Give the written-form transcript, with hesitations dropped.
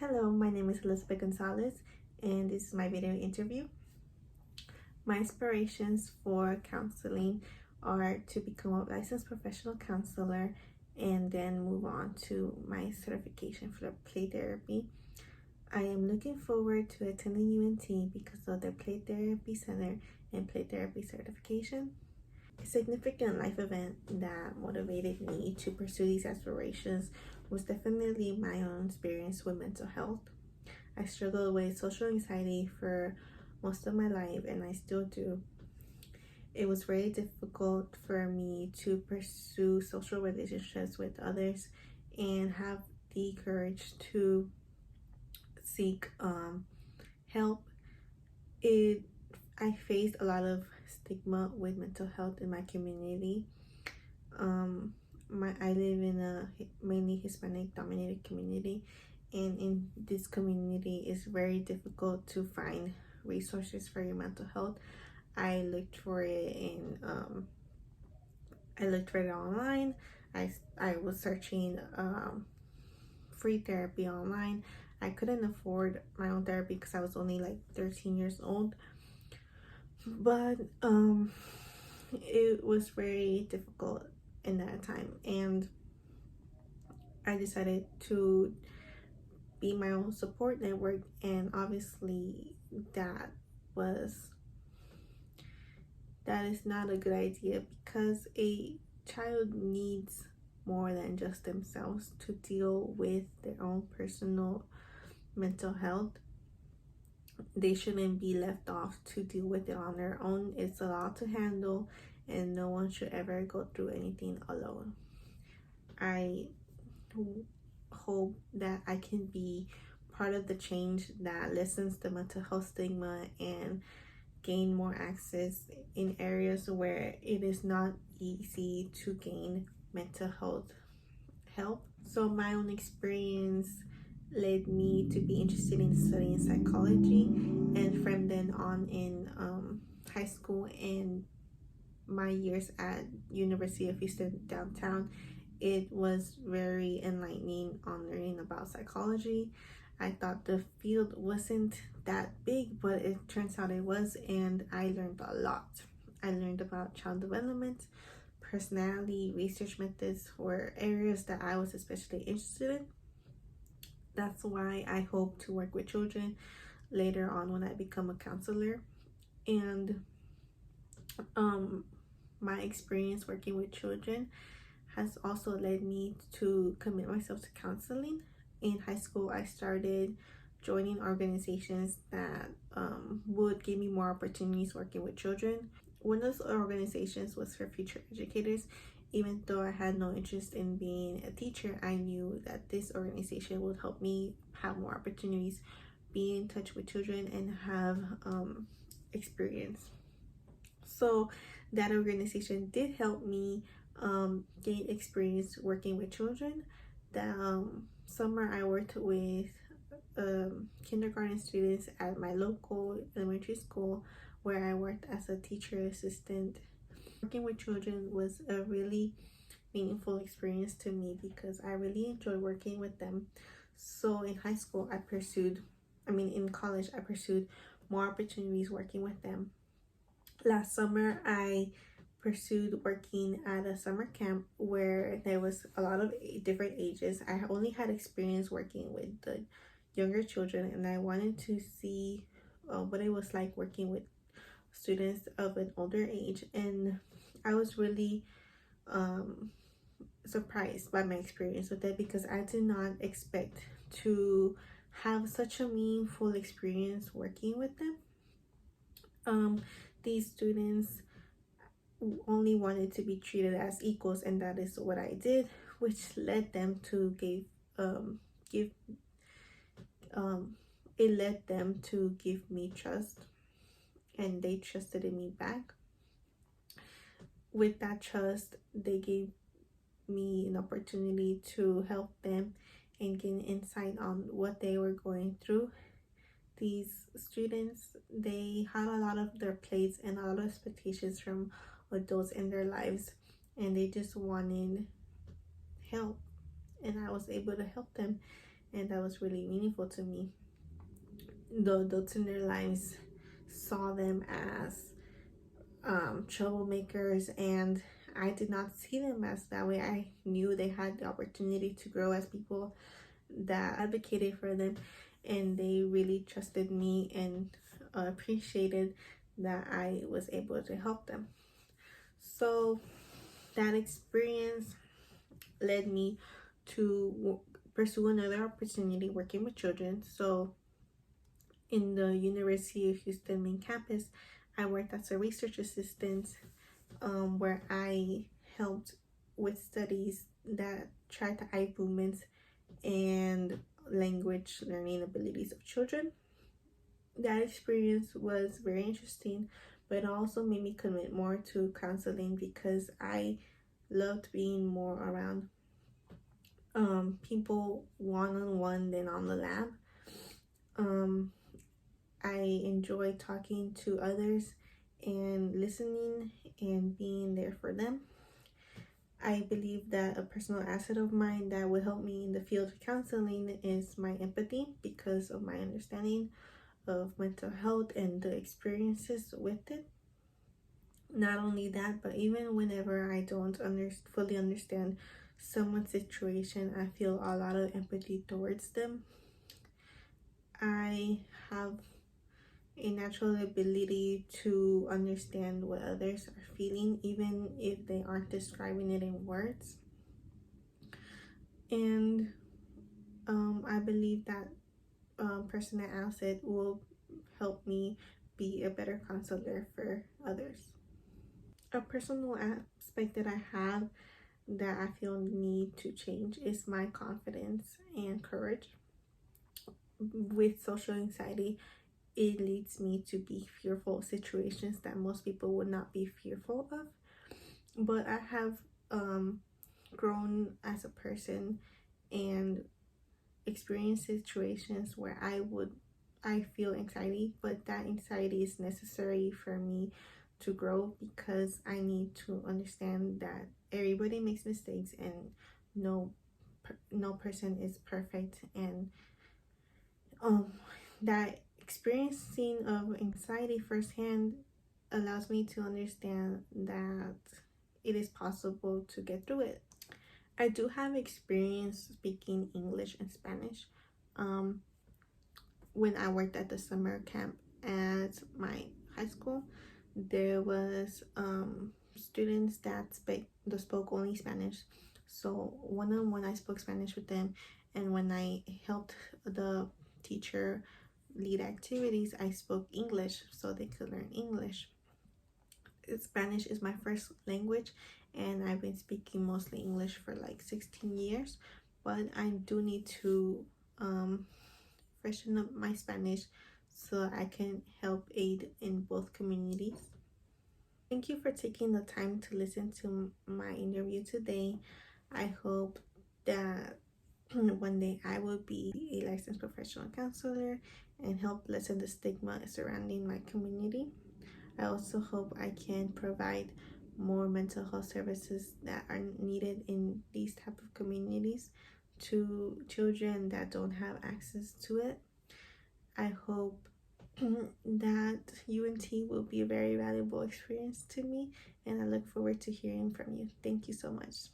Hello, my name is Elizabeth Gonzalez, and this is my video interview. My inspirations for counseling are to become a licensed professional counselor and then move on to my certification for play therapy. I am looking forward to attending UNT because of their play therapy center and play therapy certification. A significant life event that motivated me to pursue these aspirations was definitely my own experience with mental health. I struggled with social anxiety for most of my life, and I still do. It was very difficult for me to pursue social relationships with others and have the courage to seek help. I faced a lot of stigma with mental health in my community. I live in a mainly Hispanic dominated community, and in this community it's very difficult to find resources for your mental health. I looked for it online. I was searching free therapy online. I couldn't afford my own therapy because I was only like 13 years old, but it was very difficult in that time, and I decided to be my own support network. And obviously that is not a good idea, because a child needs more than just themselves to deal with their own personal mental health. They shouldn't be left off to deal with it on their own. It's a lot to handle, and no one should ever go through anything alone. I hope that I can be part of the change that lessens the mental health stigma and gain more access in areas where it is not easy to gain mental health help. So my own experience led me to be interested in studying psychology, and from then on in high school and my years at University of Houston downtown, it was very enlightening on learning about psychology. I thought the field wasn't that big, but it turns out it was, and I learned a lot. I learned about child development, personality, research methods were areas that I was especially interested in. That's why I hope to work with children later on when I become a counselor. And my experience working with children has also led me to commit myself to counseling. In high school, I started joining organizations that would give me more opportunities working with children. One of those organizations was for future educators. Even though I had no interest in being a teacher, I knew that this organization would help me have more opportunities, be in touch with children, and have experience. So that organization did help me gain experience working with children. That summer I worked with kindergarten students at my local elementary school, where I worked as a teacher assistant. Working with children was a really meaningful experience to me because I really enjoy working with them. So in high school in college I pursued more opportunities working with them. Last summer I pursued working at a summer camp where there was a lot of different ages. I only had experience working with the younger children, and I wanted to see what it was like working with students of an older age, and I was really surprised by my experience with it, because I did not expect to have such a meaningful experience working with them. These students only wanted to be treated as equals, and that is what I did, which led them to give me trust, and they trusted in me back. With that trust, they gave me an opportunity to help them and gain insight on what they were going through. These students, they had a lot of their plates and a lot of expectations from adults in their lives, and they just wanted help, and I was able to help them. and that was really meaningful to me. The adults in their lives saw them as troublemakers, and I did not see them as that way. I knew they had the opportunity to grow as people that advocated for them, and they really trusted me and appreciated that I was able to help them. So that experience led me to pursue another opportunity working with children. So in the University of Houston main campus, I worked as a research assistant, where I helped with studies that tracked the eye movements and language learning abilities of children. That experience was very interesting, but it also made me commit more to counseling because I loved being more around people one on one than on the lab. Um, I enjoy talking to others and listening and being there for them. I believe that a personal asset of mine that would help me in the field of counseling is my empathy because of my understanding of mental health and the experiences with it. Not only that, but even whenever I don't fully understand someone's situation, I feel a lot of empathy towards them. I have a natural ability to understand what others are feeling, even if they aren't describing it in words. And I believe that personal asset will help me be a better counselor for others. A personal aspect that I have that I feel need to change is my confidence and courage. With social anxiety, it leads me to be fearful of situations that most people would not be fearful of. But I have grown as a person and experienced situations where I feel anxiety, but that anxiety is necessary for me to grow because I need to understand that everybody makes mistakes and no no person is perfect, and um that experiencing of anxiety firsthand allows me to understand that it is possible to get through it. I do have experience speaking English and Spanish. Um, when I worked at the summer camp at my high school, there was students that spoke only Spanish. So one on one, I spoke Spanish with them, and when I helped the teacher lead activities, I spoke English so they could learn English. Spanish is my first language, and I've been speaking mostly English for like 16 years, but I do need to um, freshen up my Spanish so I can help aid in both communities. Thank you for taking the time to listen to my interview today. I hope that one day I will be a licensed professional counselor and help lessen the stigma surrounding my community. I also hope I can provide more mental health services that are needed in these type of communities to children that don't have access to it. I hope that UNT will be a very valuable experience to me, and I look forward to hearing from you. Thank you so much.